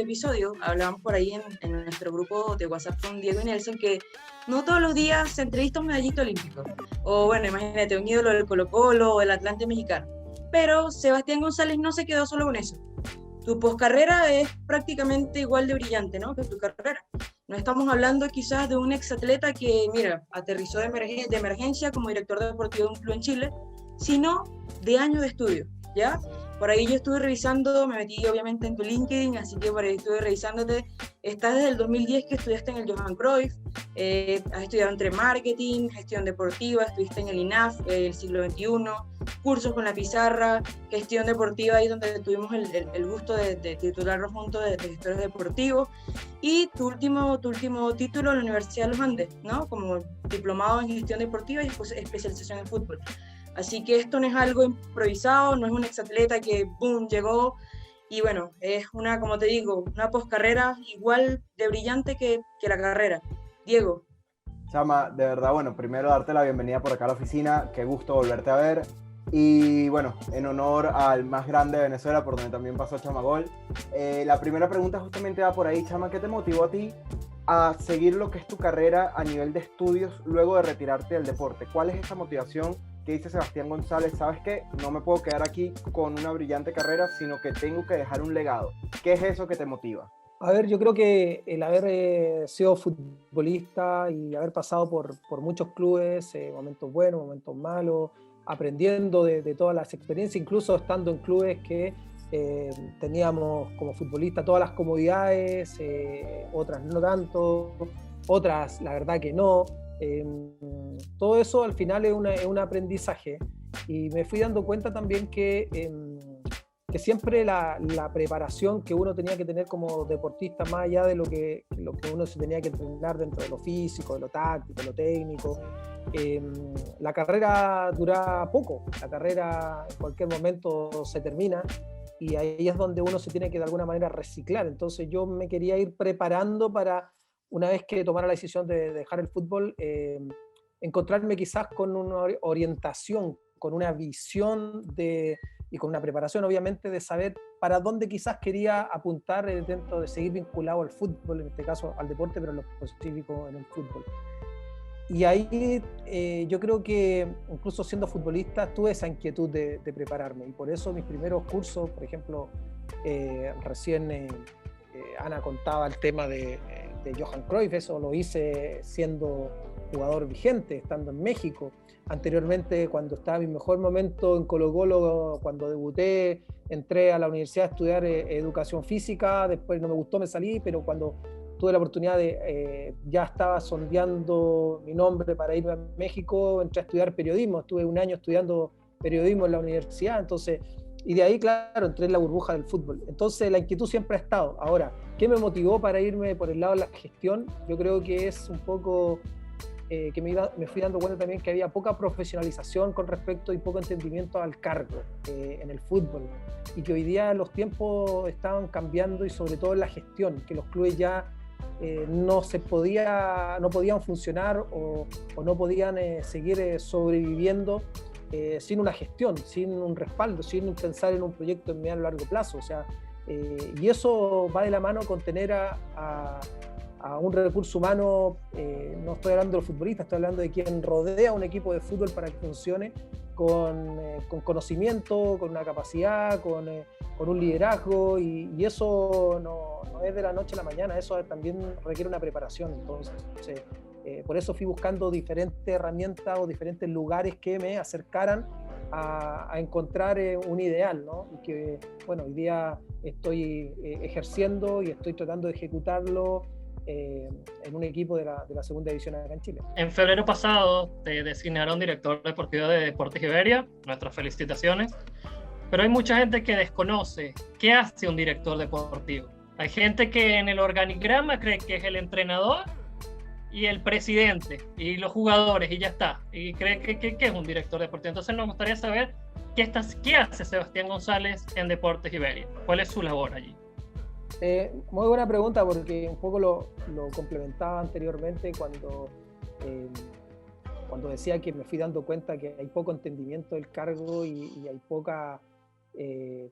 este episodio, hablábamos por ahí en nuestro grupo de WhatsApp con Diego y Nelson que no todos los días se entrevista un medallista olímpico. O bueno, imagínate, un ídolo del Colo-Colo o el Atlante mexicano. Pero Sebastián González no se quedó solo con eso. Tu poscarrera es prácticamente igual de brillante, ¿no?, que tu carrera. No estamos hablando quizás de un exatleta que, mira, aterrizó de emergencia como director deportivo de un club en Chile, sino de años de estudio, ¿ya? Por ahí yo estuve revisando, me metí obviamente en tu LinkedIn, así que por ahí estuve revisándote. Estás desde el 2010 que estudiaste en el Johan Cruyff, has estudiado entre marketing, gestión deportiva, estuviste en el INAF, el siglo XXI, cursos con la pizarra, gestión deportiva, ahí donde tuvimos el gusto de titularnos juntos de gestores deportivos, y tu último título en la Universidad de los Andes, ¿no?, como diplomado en gestión deportiva y especialización en fútbol. Así que esto no es algo improvisado, no es un exatleta que boom, llegó, y bueno, es una, como te digo, una poscarrera igual de brillante que la carrera. Diego. Chama, de verdad, bueno, primero darte la bienvenida por acá a la oficina, qué gusto volverte a ver. Y bueno, en honor al más grande de Venezuela, por donde también pasó Chamagol, la primera pregunta justamente va por ahí, Chama, ¿qué te motivó a ti a seguir lo que es tu carrera a nivel de estudios luego de retirarte del deporte? ¿Cuál es esa motivación que dice Sebastián González? ¿Sabes qué? No me puedo quedar aquí con una brillante carrera, sino que tengo que dejar un legado. ¿Qué es eso que te motiva? A ver, yo creo que el haber sido futbolista y haber pasado por muchos clubes, momentos buenos, momentos malos, aprendiendo de todas las experiencias, incluso estando en clubes que teníamos como futbolista todas las comodidades, otras no tanto, otras la verdad que no. Todo eso al final es un aprendizaje, y me fui dando cuenta también que siempre la preparación que uno tenía que tener como deportista, más allá de lo que uno se tenía que entrenar dentro de lo físico, de lo táctico, de lo técnico, la carrera dura poco, la carrera en cualquier momento se termina, y ahí es donde uno se tiene que de alguna manera reciclar. Entonces yo me quería ir preparando para, una vez que tomara la decisión de dejar el fútbol, encontrarme quizás con una orientación, con una visión y con una preparación obviamente de saber para dónde quizás quería apuntar dentro de seguir vinculado al fútbol, en este caso al deporte, pero en lo específico en el fútbol. Y ahí yo creo que incluso siendo futbolista tuve esa inquietud de prepararme, y por eso mis primeros cursos, por ejemplo, recién Ana contaba el tema de Johan Cruyff, eso lo hice siendo jugador vigente, estando en México. Anteriormente, cuando estaba en mi mejor momento en Colo-Colo, cuando debuté, entré a la universidad a estudiar educación física, después no me gustó, me salí, pero cuando tuve la oportunidad ya estaba sondeando mi nombre para irme a México, entré a estudiar periodismo, estuve un año estudiando periodismo en la universidad, entonces, y de ahí, claro, entré en la burbuja del fútbol. Entonces la inquietud siempre ha estado. Ahora, ¿qué me motivó para irme por el lado de la gestión? Yo creo que es un poco que me fui dando cuenta también que había poca profesionalización con respecto y poco entendimiento al cargo en el fútbol, y que hoy día los tiempos estaban cambiando, y sobre todo en la gestión, que los clubes ya no podían funcionar o no podían seguir sobreviviendo sin una gestión, sin un respaldo, sin pensar en un proyecto en mediano y largo plazo. O sea, y eso va de la mano con tener a un recurso humano, no estoy hablando de los futbolistas, estoy hablando de quien rodea a un equipo de fútbol para que funcione con conocimiento, con una capacidad, con un liderazgo, y eso no es de la noche a la mañana, eso también requiere una preparación. Entonces, por eso fui buscando diferentes herramientas o diferentes lugares que me acercaran a encontrar un ideal, ¿no? Y que, bueno, hoy día estoy ejerciendo y estoy tratando de ejecutarlo en un equipo de la segunda división acá en Chile. En febrero pasado te designaron director deportivo de Deportes Iberia, nuestras felicitaciones, pero hay mucha gente que desconoce qué hace un director deportivo. Hay gente que en el organigrama cree que es el entrenador y el presidente y los jugadores y ya está, y cree que es un director deportivo. Entonces nos gustaría saber qué hace Sebastián González en Deportes Iberia, cuál es su labor allí. Muy buena pregunta, porque un poco lo complementaba anteriormente cuando decía que me fui dando cuenta que hay poco entendimiento del cargo y hay poca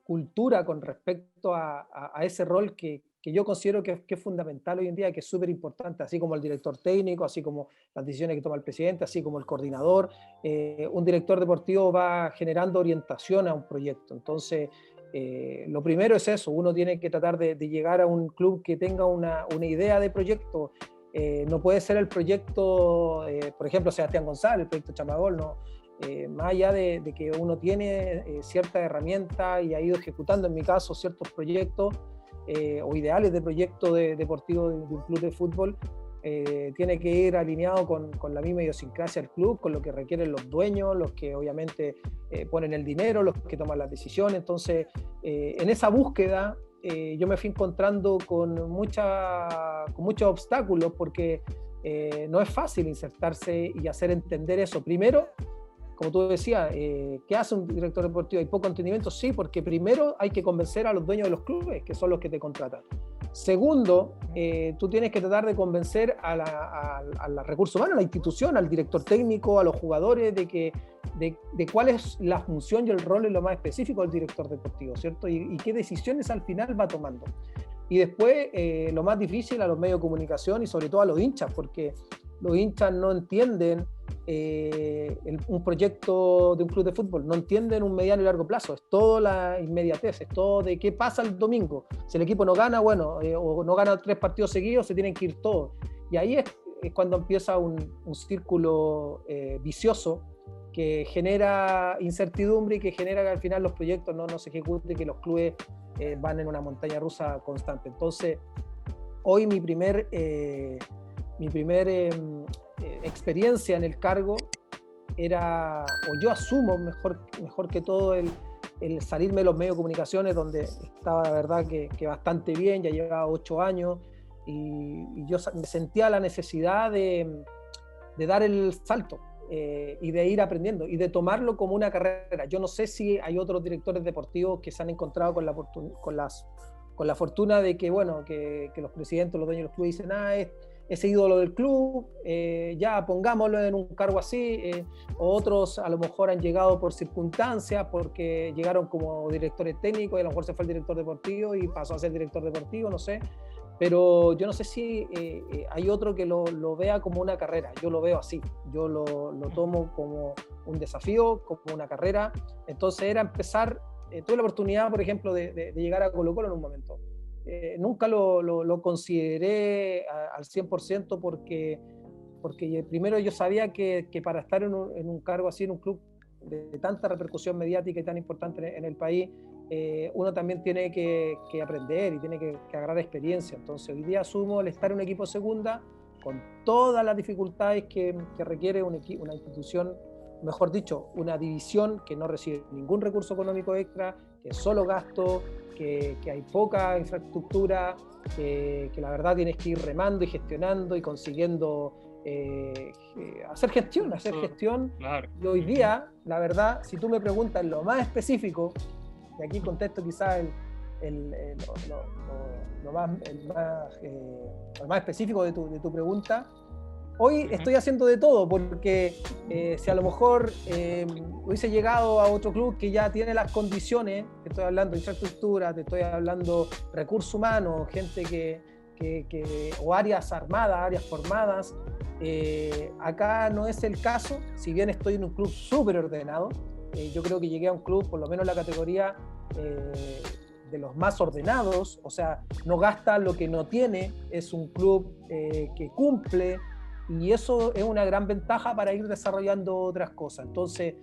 cultura con respecto a ese rol que que yo considero que es fundamental hoy en día, que es súper importante, así como el director técnico, así como las decisiones que toma el presidente, así como el coordinador. Un director deportivo va generando orientación a un proyecto. Entonces, lo primero es eso, uno tiene que tratar de llegar a un club que tenga una idea de proyecto. No puede ser el proyecto, por ejemplo, Sebastián González, el proyecto Chamagol, ¿no? Más allá de que uno tiene cierta herramienta y ha ido ejecutando, en mi caso, ciertos proyectos o ideales de proyecto deportivo de un club de fútbol, tiene que ir alineado con la misma idiosincrasia del club, con lo que requieren los dueños, los que obviamente ponen el dinero, los que toman las decisiones. Entonces, en esa búsqueda, yo me fui encontrando con muchos obstáculos, porque no es fácil insertarse y hacer entender eso. Primero, como tú decías, ¿qué hace un director deportivo? ¿Hay poco entendimiento? Sí, porque primero hay que convencer a los dueños de los clubes, que son los que te contratan. Segundo, tú tienes que tratar de convencer a los recursos humanos, a la institución, al director técnico, a los jugadores, de cuál es la función y el rol en lo más específico del director deportivo, ¿cierto? Y qué decisiones al final va tomando. Y después, lo más difícil, a los medios de comunicación y sobre todo a los hinchas, porque los hinchas no entienden un proyecto de un club de fútbol, no entienden un mediano y largo plazo, es todo la inmediatez, es todo de qué pasa el domingo. Si el equipo no gana, bueno, o no gana 3 partidos seguidos, se tienen que ir todos. Y ahí es cuando empieza un círculo vicioso que genera incertidumbre y que genera que al final los proyectos no se ejecuten, que los clubes van en una montaña rusa constante. Entonces, hoy mi primer experiencia en el cargo era, o yo asumo mejor que todo, el salirme de los medios de comunicaciones, donde estaba la verdad que bastante bien, ya llevaba 8 años, y yo me sentía la necesidad de dar el salto y de ir aprendiendo y de tomarlo como una carrera. Yo no sé si hay otros directores deportivos que se han encontrado con la fortuna de que, bueno, que los presidentes, los dueños de los clubes dicen, ese ídolo del club, ya pongámoslo en un cargo así, o otros a lo mejor han llegado por circunstancias, porque llegaron como directores técnicos y a lo mejor se fue el director deportivo y pasó a ser director deportivo, no sé, pero yo no sé si hay otro que lo vea como una carrera. Yo lo veo así, yo lo tomo como un desafío, como una carrera. Entonces era empezar, tuve la oportunidad, por ejemplo, de llegar a Colo-Colo en un momento. Nunca lo consideré al 100% porque primero yo sabía que para estar en un cargo así, en un club de tanta repercusión mediática y tan importante en el país, uno también tiene que aprender y tiene que agarrar experiencia. Entonces hoy día asumo el estar en un equipo segunda con todas las dificultades que requiere una institución, mejor dicho, una división que no recibe ningún recurso económico extra, que es solo gasto, que hay poca infraestructura, que la verdad tienes que ir remando y gestionando y consiguiendo hacer gestión. Claro. Y hoy día, la verdad, si tú me preguntas lo más específico, y aquí contesto quizás lo más específico de tu pregunta, hoy estoy haciendo de todo, porque si a lo mejor hubiese llegado a otro club que ya tiene las condiciones, te estoy hablando de infraestructura, te estoy hablando de recursos humanos, gente o áreas armadas, áreas formadas, acá no es el caso. Si bien estoy en un club súper ordenado, yo creo que llegué a un club, por lo menos la categoría de los más ordenados, o sea, no gasta lo que no tiene, es un club que cumple, y eso es una gran ventaja para ir desarrollando otras cosas. Entonces,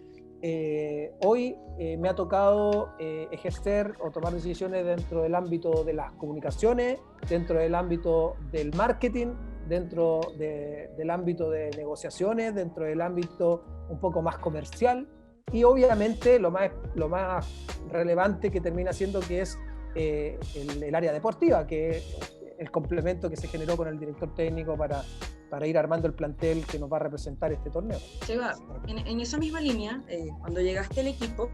hoy me ha tocado ejercer o tomar decisiones dentro del ámbito de las comunicaciones, dentro del ámbito del marketing, dentro del ámbito de negociaciones, dentro del ámbito un poco más comercial, y obviamente lo más relevante que termina siendo, que es el área deportiva, que es el complemento que se generó con el director técnico para ir armando el plantel que nos va a representar este torneo. Seba, en esa misma línea, cuando llegaste al equipo,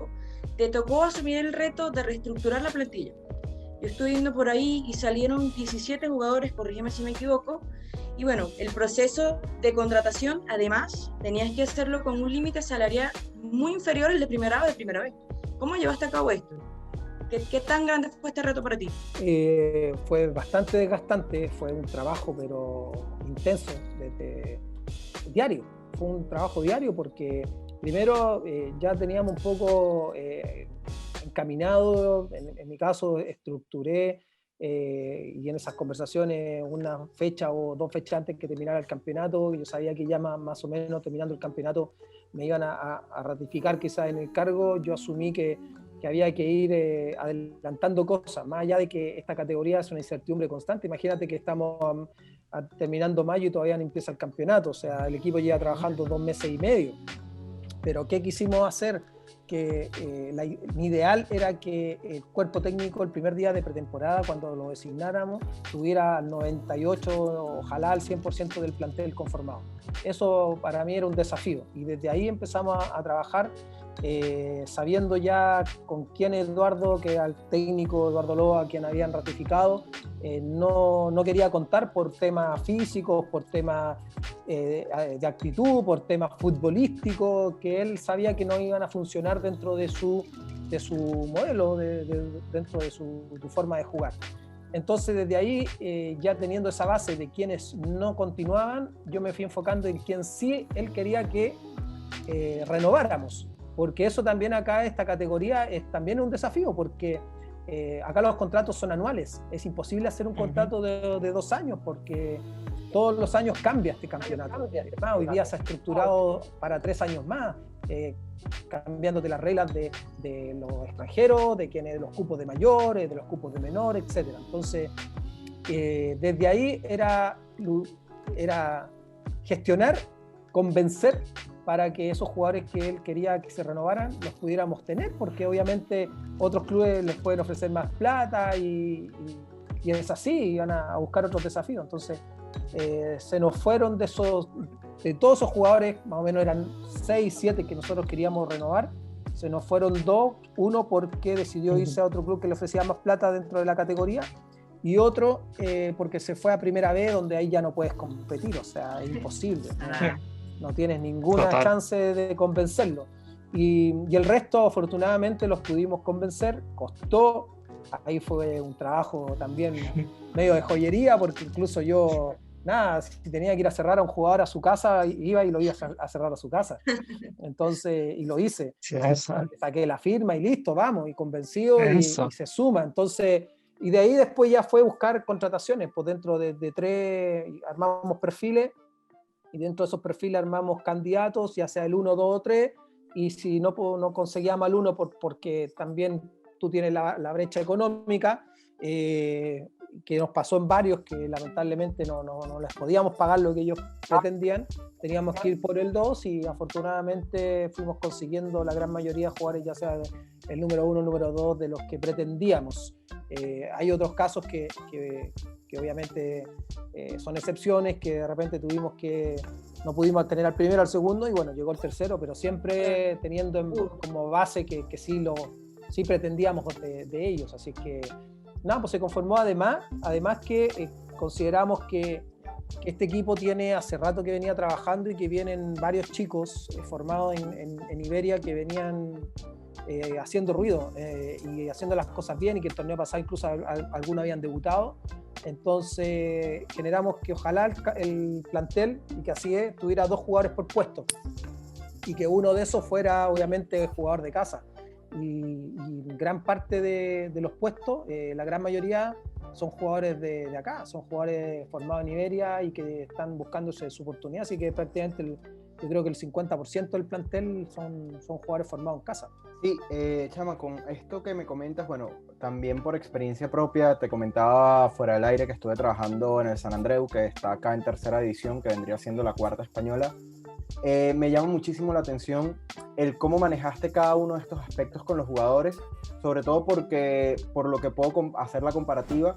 te tocó asumir el reto de reestructurar la plantilla. Yo estuve viendo por ahí y salieron 17 jugadores, corrígeme si me equivoco, y bueno, el proceso de contratación, además, tenías que hacerlo con un límite salarial muy inferior al de primera A o de primera vez. ¿Cómo llevaste a cabo esto? ¿Qué tan grande fue este reto para ti? Fue bastante desgastante, fue un trabajo pero intenso, diario. Fue un trabajo diario porque primero ya teníamos un poco encaminado, en mi caso estructuré y en esas conversaciones una fecha o 2 fechas antes que terminara el campeonato, yo sabía que ya más o menos terminando el campeonato me iban a ratificar quizás en el cargo. Yo asumí que había que ir adelantando cosas, más allá de que esta categoría es una incertidumbre constante. Imagínate que estamos terminando mayo y todavía no empieza el campeonato, o sea, el equipo lleva trabajando 2 meses y medio. Pero ¿qué quisimos hacer? Que mi ideal era que el cuerpo técnico el primer día de pretemporada, cuando lo designáramos, tuviera al 98, ojalá al 100% del plantel conformado. Eso para mí era un desafío y desde ahí empezamos a trabajar sabiendo ya con quién Eduardo, que era el técnico Eduardo Loa, quien habían ratificado, no quería contar por temas físicos, por temas de actitud, por temas futbolísticos, que él sabía que no iban a funcionar dentro de su modelo, dentro de su forma de jugar. Entonces desde ahí, ya teniendo esa base de quienes no continuaban, yo me fui enfocando en quien sí él quería que renováramos. Porque eso también acá, esta categoría, es también un desafío, porque acá los contratos son anuales. Es imposible hacer un contrato de 2 años, porque todos los años cambia este campeonato. Además, hoy día se ha estructurado para 3 años más, cambiándote las reglas de los extranjeros, de los cupos de mayores, de los cupos de menores, etc. Entonces, desde ahí era gestionar, convencer para que esos jugadores que él quería que se renovaran los pudiéramos tener, porque obviamente otros clubes les pueden ofrecer más plata y es así, iban a buscar otros desafíos. Entonces se nos fueron de todos esos jugadores, más o menos eran 6, 7 que nosotros queríamos renovar, se nos fueron 2, uno porque decidió irse a otro club que le ofrecía más plata dentro de la categoría, y otro porque se fue a Primera B, donde ahí ya no puedes competir, o sea, es imposible. No tienes ninguna chance de convencerlo. Y el resto, afortunadamente, los pudimos convencer. Costó. Ahí fue un trabajo también medio de joyería, porque incluso yo, si tenía que ir a cerrar a un jugador a su casa, iba y lo iba a cerrar a su casa. Entonces, y lo hice. Sí, saqué la firma y listo, vamos, y convencido y se suma. Entonces, y de ahí después ya fue buscar contrataciones. Pues dentro de 3 armamos perfiles, y dentro de esos perfiles armamos candidatos, ya sea el 1, 2 o 3, y si no conseguíamos al 1 porque también tú tienes la brecha económica, que nos pasó en varios, que lamentablemente no les podíamos pagar lo que ellos pretendían, teníamos que ir por el 2, y afortunadamente fuimos consiguiendo la gran mayoría de jugadores, ya sea el número 1, el número 2, de los que pretendíamos. Hay otros casos que obviamente son excepciones, que de repente no pudimos tener al primero, al segundo, y bueno, llegó el tercero, pero siempre teniendo como base que sí pretendíamos de ellos. Así que pues se conformó. Además que consideramos que este equipo tiene hace rato que venía trabajando, y que vienen varios chicos formados en Iberia que venían haciendo ruido y haciendo las cosas bien, y que el torneo pasado incluso algunos habían debutado. Entonces generamos que ojalá el plantel, y que así es, tuviera 2 jugadores por puesto, y que uno de esos fuera obviamente jugador de casa. Y gran parte de los puestos, la gran mayoría, son jugadores de acá, son jugadores formados en Iberia y que están buscándose su oportunidad. Así que prácticamente yo creo que el 50% del plantel son jugadores formados en casa. Sí, Chama, con esto que me comentas, bueno, también por experiencia propia, te comentaba fuera del aire que estuve trabajando en el San Andreu, que está acá en 3ª división, que vendría siendo la 4ª española. Me llama muchísimo la atención el cómo manejaste cada uno de estos aspectos con los jugadores, sobre todo porque, por lo que puedo hacer la comparativa,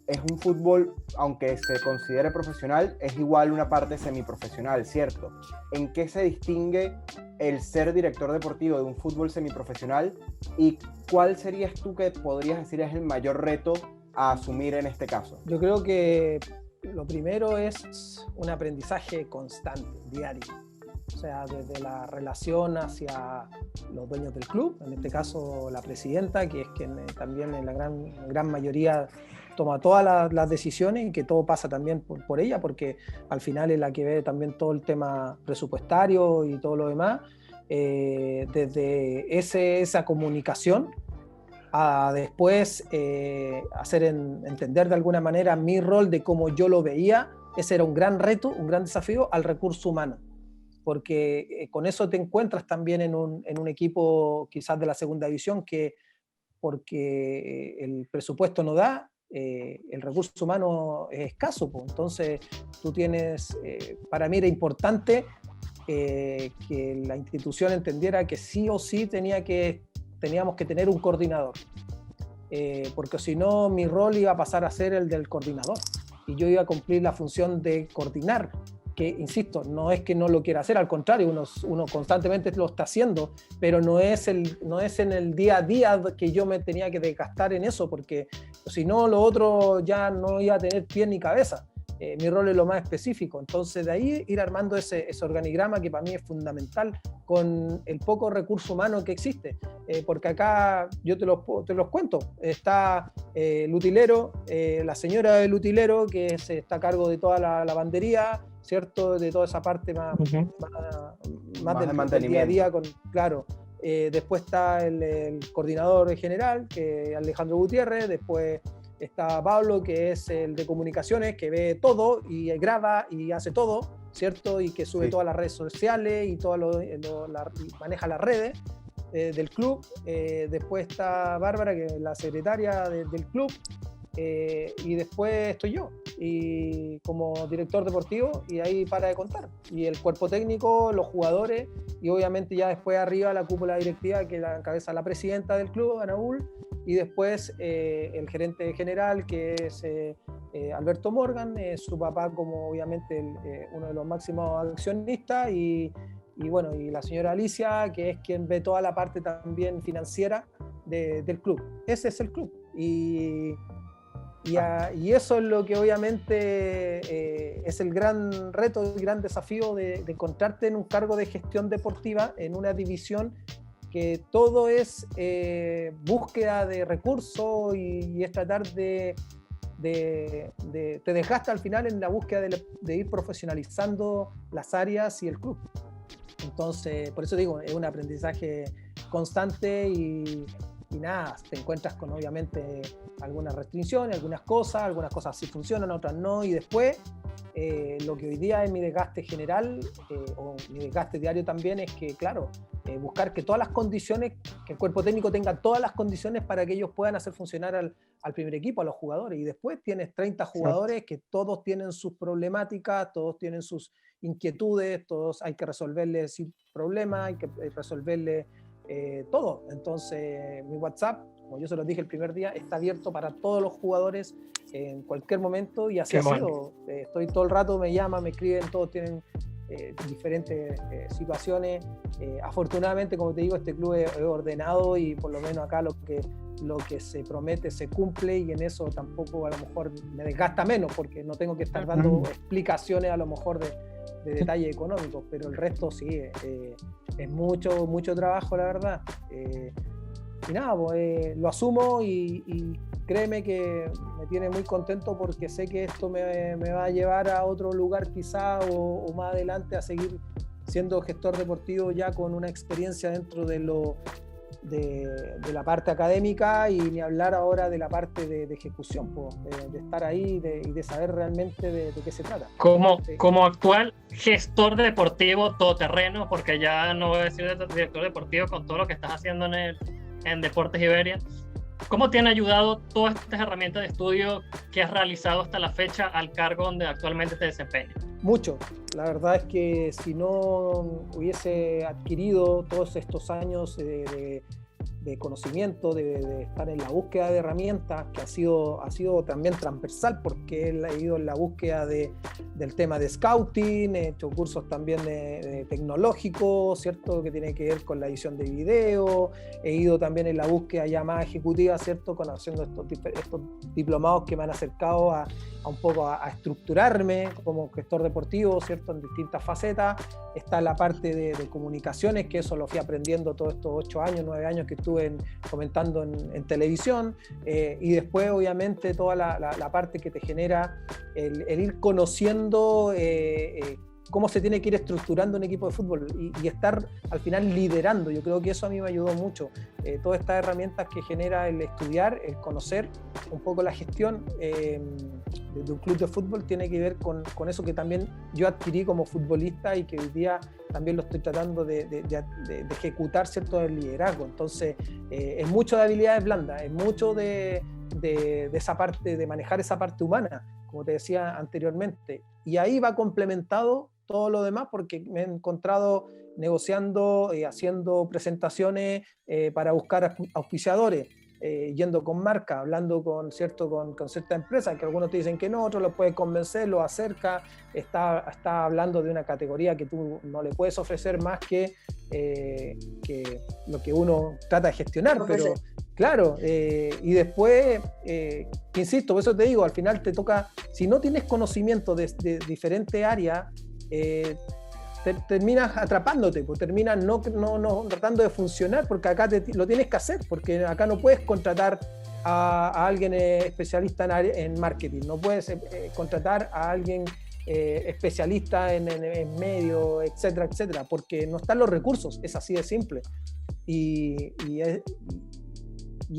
es un fútbol, aunque se considere profesional, es igual una parte semiprofesional, ¿cierto? ¿En qué se distingue el ser director deportivo de un fútbol semiprofesional, y cuál serías tú que podrías decir es el mayor reto a asumir en este caso? Yo creo que lo primero es un aprendizaje constante, diario. o sea, desde la relación hacia los dueños del club, en este caso la presidenta, que es quien también en la gran mayoría toma todas las decisiones y que todo pasa también por ella, porque al final es la que ve también todo el tema presupuestario y todo lo demás, desde esa comunicación a después hacer entender de alguna manera mi rol de cómo yo lo veía. Ese era un gran reto, un gran desafío al recurso humano, porque con eso te encuentras también en un equipo quizás de la segunda división que porque el presupuesto no da, el recurso humano es escaso, pues. Entonces tú tienes, para mí era importante que la institución entendiera que sí o sí teníamos que tener un coordinador, porque si no mi rol iba a pasar a ser el del coordinador y yo iba a cumplir la función de coordinar, que insisto, no es que no lo quiera hacer, al contrario, uno constantemente lo está haciendo, pero no es en el día a día que yo me tenía que desgastar en eso, porque si no lo otro ya no iba a tener pie ni cabeza. Mi rol es lo más específico, entonces de ahí ir armando ese organigrama que para mí es fundamental con el poco recurso humano que existe, porque acá yo te los cuento, está el utilero, la señora del utilero que está a cargo de toda la lavandería, ¿cierto? De toda esa parte más del día a día, claro. Después está el coordinador general, que es Alejandro Gutiérrez, después está Pablo, que es el de comunicaciones, que ve todo y graba y hace todo, ¿cierto? Y que sube todas las redes sociales y maneja las redes del club. Después está Bárbara, que es la secretaria del club. Y después estoy yo, y como director deportivo, y ahí para de contar. Y el cuerpo técnico, los jugadores, y obviamente ya después arriba la cúpula directiva que la encabeza la presidenta del club, Ana Bull, y después el gerente general, que es Alberto Morgan, su papá como obviamente uno de los máximos accionistas, y bueno, y la señora Alicia, que es quien ve toda la parte también financiera del club. Ese es el club. Y eso es lo que obviamente es el gran reto, el gran desafío de encontrarte en un cargo de gestión deportiva en una división que todo es búsqueda de recursos y es tratar te desgasta al final en la búsqueda de ir profesionalizando las áreas y el club. Entonces, por eso digo, es un aprendizaje constante y nada, te encuentras con obviamente algunas restricciones, algunas cosas sí funcionan, otras no, y después lo que hoy día es mi desgaste general o mi desgaste diario también es que, claro, buscar que todas las condiciones, que el cuerpo técnico tenga todas las condiciones para que ellos puedan hacer funcionar al primer equipo, a los jugadores, y después tienes 30 jugadores que todos tienen sus problemáticas, todos tienen sus inquietudes, todos hay que resolverles problemas, hay que resolverles todo. Entonces mi WhatsApp, como yo se los dije el primer día, está abierto para todos los jugadores en cualquier momento, y así ha sido. Estoy todo el rato, me llaman, me escriben, todos tienen diferentes situaciones. Afortunadamente, como te digo, este club es ordenado y por lo menos acá lo que se promete se cumple, y en eso tampoco a lo mejor me desgasta menos, porque no tengo que estar dando explicaciones a lo mejor de detalles económicos, pero el resto sí, es mucho trabajo, la verdad. Y nada, pues, lo asumo y créeme que me tiene muy contento, porque sé que esto me va a llevar a otro lugar quizá o más adelante a seguir siendo gestor deportivo ya con una experiencia dentro de la parte académica, y ni hablar ahora de la parte de ejecución, pues, de estar ahí y de saber realmente de qué se trata. Como actual gestor deportivo todoterreno, porque ya no voy a decir director deportivo con todo lo que estás haciendo en Deportes Iberia, ¿cómo te han ayudado todas estas herramientas de estudio que has realizado hasta la fecha al cargo donde actualmente te desempeñas? Mucho. La verdad es que si no hubiese adquirido todos estos años de conocimiento, de estar en la búsqueda de herramientas, que ha sido también transversal, porque he ido en la búsqueda de del tema de scouting, he hecho cursos también de tecnológicos, ¿cierto? Que tiene que ver con la edición de video, he ido también en la búsqueda ya más ejecutiva, ¿cierto? Haciendo estos diplomados que me han acercado a un poco a estructurarme como gestor deportivo, ¿cierto? En distintas facetas. Está la parte de comunicaciones, que eso lo fui aprendiendo todos estos 8 años, 9 años que estuve comentando en televisión, y después obviamente toda la parte que te genera el ir conociendo cómo se tiene que ir estructurando un equipo de fútbol y estar al final liderando. Yo creo que eso a mí me ayudó mucho. Todas estas herramientas que genera el estudiar, el conocer un poco la gestión de un club de fútbol tiene que ver con eso que también yo adquirí como futbolista y que hoy día también lo estoy tratando de ejecutar, ¿cierto?, el liderazgo. Entonces, es mucho de habilidades blandas, es mucho de esa parte, de manejar esa parte humana, como te decía anteriormente. Y ahí va complementado todo lo demás, porque me he encontrado negociando, haciendo presentaciones para buscar auspiciadores, yendo con marca, hablando con cierta empresa, que algunos te dicen que no, otros los puedes convencer, los acerca, está hablando de una categoría que tú no le puedes ofrecer más que lo que uno trata de gestionar, pero claro, y después, insisto, por eso te digo, al final te toca, si no tienes conocimiento de diferentes áreas, terminas atrapándote, pues terminas no tratando de funcionar, porque acá lo tienes que hacer, porque acá no puedes contratar a alguien especialista en marketing, no puedes contratar a alguien especialista en medio, etcétera, etcétera, porque no están los recursos, es así de simple. Y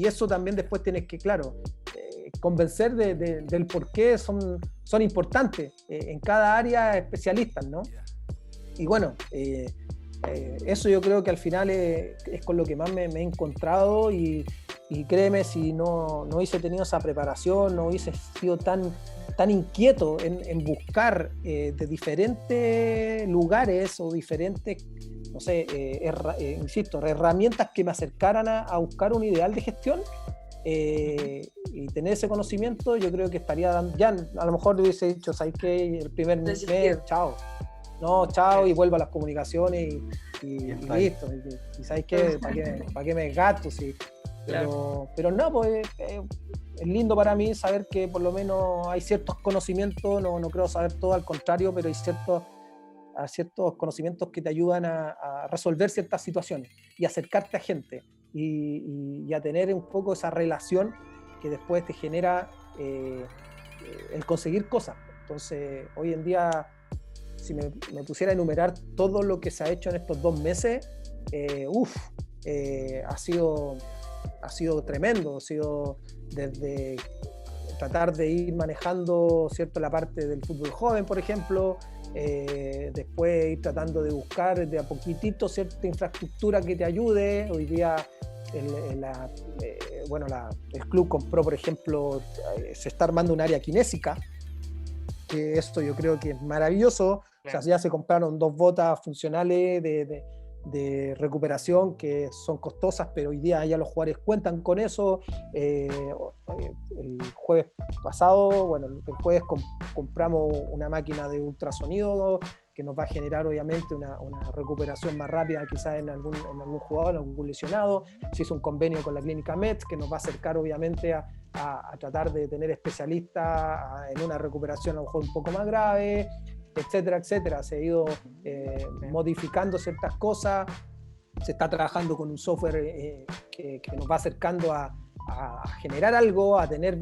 eso también después tienes que, claro, convencer del por qué son importantes en cada área especialistas, ¿no? Y bueno, eso yo creo que al final es con lo que más me he encontrado y créeme, si no hubiese tenido esa preparación, no hubiese sido tan inquieto en buscar de diferentes lugares o diferentes, no sé, insisto, herramientas que me acercaran a buscar un ideal de gestión, y tener ese conocimiento, yo creo que estaría dando, ya a lo mejor le hubiese dicho, ¿sabes qué? El primer mes, chao. No, chao, y vuelvo a las comunicaciones y listo. Y ¿sabes qué? ¿Para qué me gasto? Sí. Pero no, pues es lindo para mí saber que por lo menos hay ciertos conocimientos, no creo saber todo, al contrario, pero hay ciertos conocimientos que te ayudan a resolver ciertas situaciones y acercarte a gente y a tener un poco esa relación que después te genera el conseguir cosas. Entonces, hoy en día, si me pusiera a enumerar todo lo que se ha hecho en estos 2 meses, ha sido tremendo, ha sido desde tratar de ir manejando, ¿cierto?, la parte del fútbol joven, por ejemplo, después ir tratando de buscar de a poquitito cierta infraestructura que te ayude. Hoy día el club compró, por ejemplo, se está armando un área kinésica, que esto yo creo que es maravilloso. Claro. O sea, ya se compraron 2 botas funcionales de recuperación que son costosas, pero hoy día ya los jugadores cuentan con eso. El jueves pasado, bueno, el jueves compramos una máquina de ultrasonido que nos va a generar obviamente una recuperación más rápida quizás en algún jugador, en algún lesionado. Se hizo un convenio con la clínica Metz que nos va a acercar obviamente a tratar de tener especialistas en una recuperación a lo mejor un poco más grave, etcétera, etcétera. Se ha ido modificando ciertas cosas, se está trabajando con un software que nos va acercando a generar algo, a tener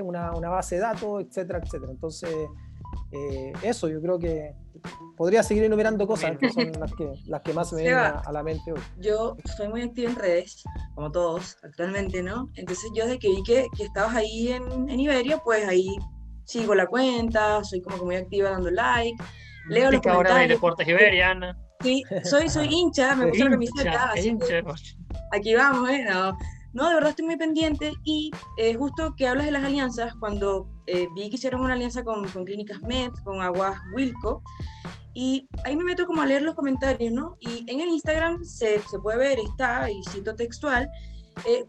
una base de datos, etcétera, etcétera. Entonces, eso yo creo que podría seguir enumerando cosas que son las que más me vienen a la mente hoy. Yo soy muy activa en redes, como todos actualmente, ¿no? Entonces yo desde que vi que estabas ahí en Iberia, pues ahí sigo la cuenta, soy como que muy activa dando like, leo los comentarios. Ahora de Deportes Iberia, Ana. Sí, soy hincha, me puse la camiseta, aquí vamos, No, de verdad estoy muy pendiente y justo que hablas de las alianzas, cuando vi que hicieron una alianza con Clínicas Med, con Aguas Wilco, y ahí me meto como a leer los comentarios, ¿no? Y en el Instagram se puede ver, y cito textual,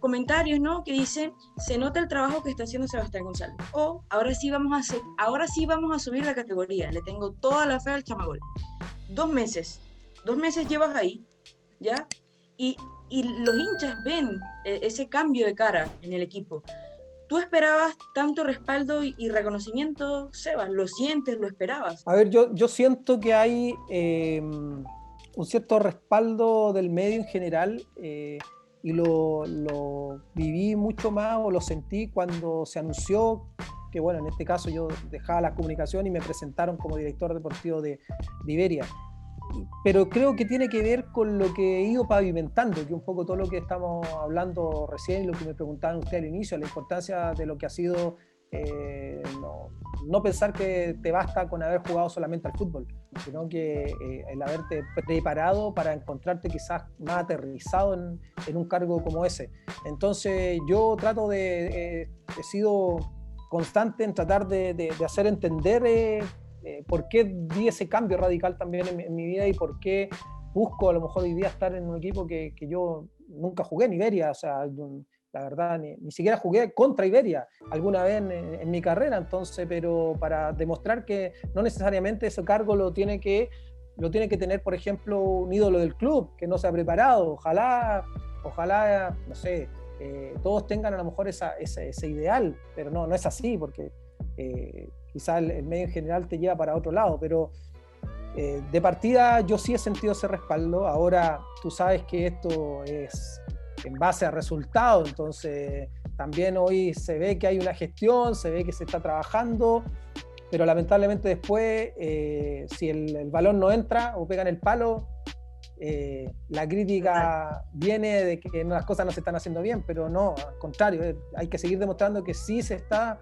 comentarios, ¿no? Que dicen, se nota el trabajo que está haciendo Sebastián González. O, ahora sí vamos a subir la categoría. Le tengo toda la fe al Chamagol. 2 meses llevas ahí, ¿ya? Y los hinchas ven ese cambio de cara en el equipo. ¿Tú esperabas tanto respaldo y reconocimiento, Sebas? ¿Lo sientes? ¿Lo esperabas? A ver, yo siento que hay un cierto respaldo del medio en general, y lo viví mucho más, o lo sentí cuando se anunció que, bueno, en este caso yo dejaba la comunicación y me presentaron como director deportivo de Iberia. Pero creo que tiene que ver con lo que he ido pavimentando, que un poco todo lo que estamos hablando recién y lo que me preguntaban ustedes al inicio, la importancia de lo que ha sido no pensar que te basta con haber jugado solamente al fútbol, sino que el haberte preparado para encontrarte quizás más aterrizado en un cargo como ese. Entonces yo trato he sido constante en tratar de hacer entender por qué di ese cambio radical también en mi vida y por qué busco a lo mejor hoy día estar en un equipo que yo nunca jugué en Iberia. O sea, la verdad ni siquiera jugué contra Iberia alguna vez en mi carrera, entonces, pero para demostrar que no necesariamente ese cargo lo tiene que tener, por ejemplo, un ídolo del club que no se ha preparado. Ojalá, no sé, todos tengan a lo mejor ese ideal, pero no es así, porque quizás el medio en general te lleva para otro lado, pero de partida yo sí he sentido ese respaldo. Ahora tú sabes que esto es en base a resultados, entonces también hoy se ve que hay una gestión, se ve que se está trabajando, pero lamentablemente después si el balón no entra o pega en el palo, la crítica viene de que las cosas no se están haciendo bien, pero no, al contrario, hay que seguir demostrando que sí se está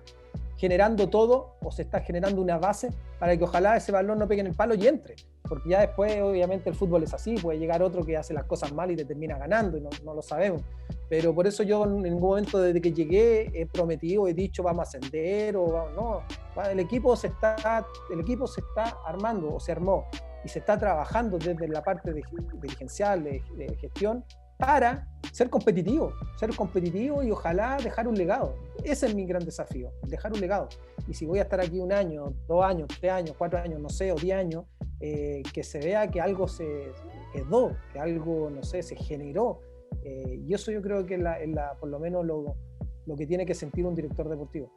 generando todo, o se está generando una base para que ojalá ese balón no pegue en el palo y entre, porque ya después obviamente el fútbol es así, puede llegar otro que hace las cosas mal y te termina ganando y no lo sabemos, pero por eso yo en ningún momento desde que llegué he prometido, he dicho vamos a ascender el equipo se está armando o se armó y se está trabajando desde la parte dirigencial, de gestión, para ser competitivo y ojalá dejar un legado. Ese es mi gran desafío, dejar un legado. Y si voy a estar aquí 1 año, 2 años, 3 años, 4 años, no sé, o 10 años, que se vea que algo se quedó, que algo, no sé, se generó. Y eso yo creo que es por lo menos lo que tiene que sentir un director deportivo.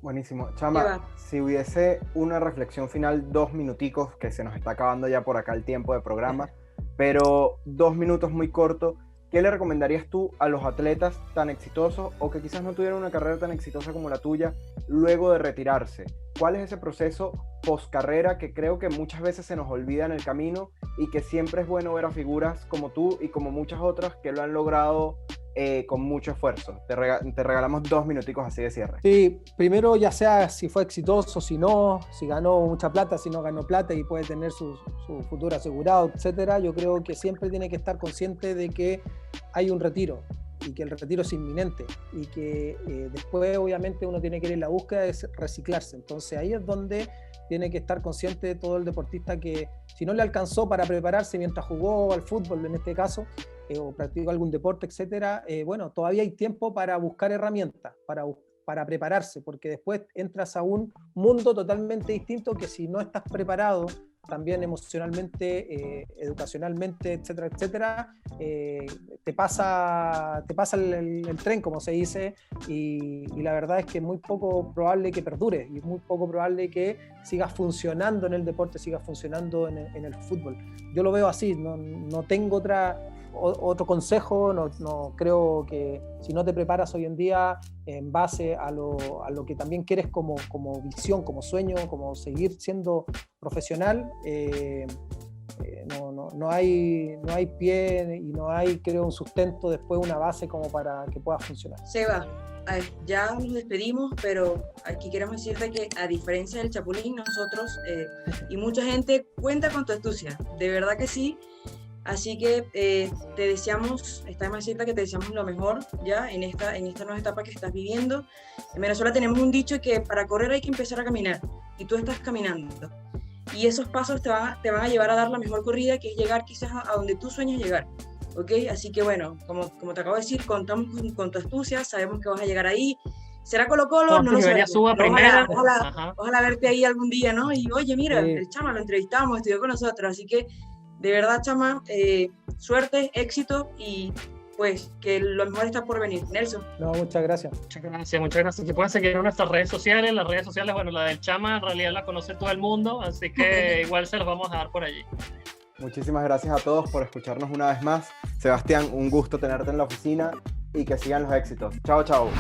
Buenísimo. Chama, si hubiese una reflexión final, 2 minuticos, que se nos está acabando ya por acá el tiempo de programa, pero 2 minutos muy cortos, ¿qué le recomendarías tú a los atletas tan exitosos o que quizás no tuvieran una carrera tan exitosa como la tuya luego de retirarse? ¿Cuál es ese proceso post carrera que creo que muchas veces se nos olvida en el camino y que siempre es bueno ver a figuras como tú y como muchas otras que lo han logrado con mucho esfuerzo? Te regalamos 2 minuticos así de cierre. Sí, primero, ya sea si fue exitoso, si no, si ganó mucha plata, si no ganó plata y puede tener su futuro asegurado, etcétera, yo creo que siempre tiene que estar consciente de que hay un retiro y que el retiro es inminente y que después obviamente uno tiene que ir en la búsqueda de reciclarse. Entonces ahí es donde tiene que estar consciente de todo el deportista que si no le alcanzó para prepararse mientras jugó al fútbol en este caso, o practicó algún deporte, etcétera, bueno, todavía hay tiempo para buscar herramientas, para prepararse, porque después entras a un mundo totalmente distinto que si no estás preparado también emocionalmente, educacionalmente, etcétera, etcétera, te pasa el tren, como se dice, y la verdad es que es muy poco probable que perdure, y es muy poco probable que sigas funcionando en el deporte, sigas funcionando en el fútbol. Yo lo veo así, no tengo otro consejo, no creo que si no te preparas hoy en día en base a lo que también quieres como visión, como sueño, como seguir siendo profesional, no hay pie y no hay, creo, un sustento después, una base como para que pueda funcionar. Seba, ya nos despedimos, pero aquí queremos decirte que a diferencia del Chapulín, nosotros y mucha gente cuenta con tu astucia, de verdad que sí. Así que te deseamos, está más cierta que te deseamos lo mejor ya en esta nueva etapa que estás viviendo. En Venezuela tenemos un dicho que para correr hay que empezar a caminar, y tú estás caminando. Y esos pasos te van a llevar a dar la mejor corrida, que es llegar quizás a donde tú sueñas llegar. ¿ok? Así que bueno, como te acabo de decir, contamos con tu astucia, sabemos que vas a llegar ahí. ¿Será Colo-Colo? No lo Iberia sabemos. suba Pero primera. ojalá verte ahí algún día, ¿no? Y oye, mira, Sí. el Chama lo entrevistamos, estudió con nosotros, así que de verdad, Chama, suerte, éxito y pues que lo mejor está por venir. Nelson. No, muchas gracias. Muchas gracias, muchas gracias. Que pueden seguir en nuestras redes sociales. Las redes sociales, bueno, la del Chama en realidad la conoce todo el mundo, así que igual se los vamos a dar por allí. Muchísimas gracias a todos por escucharnos una vez más. Sebastián, un gusto tenerte en la oficina y que sigan los éxitos. Chao, chao.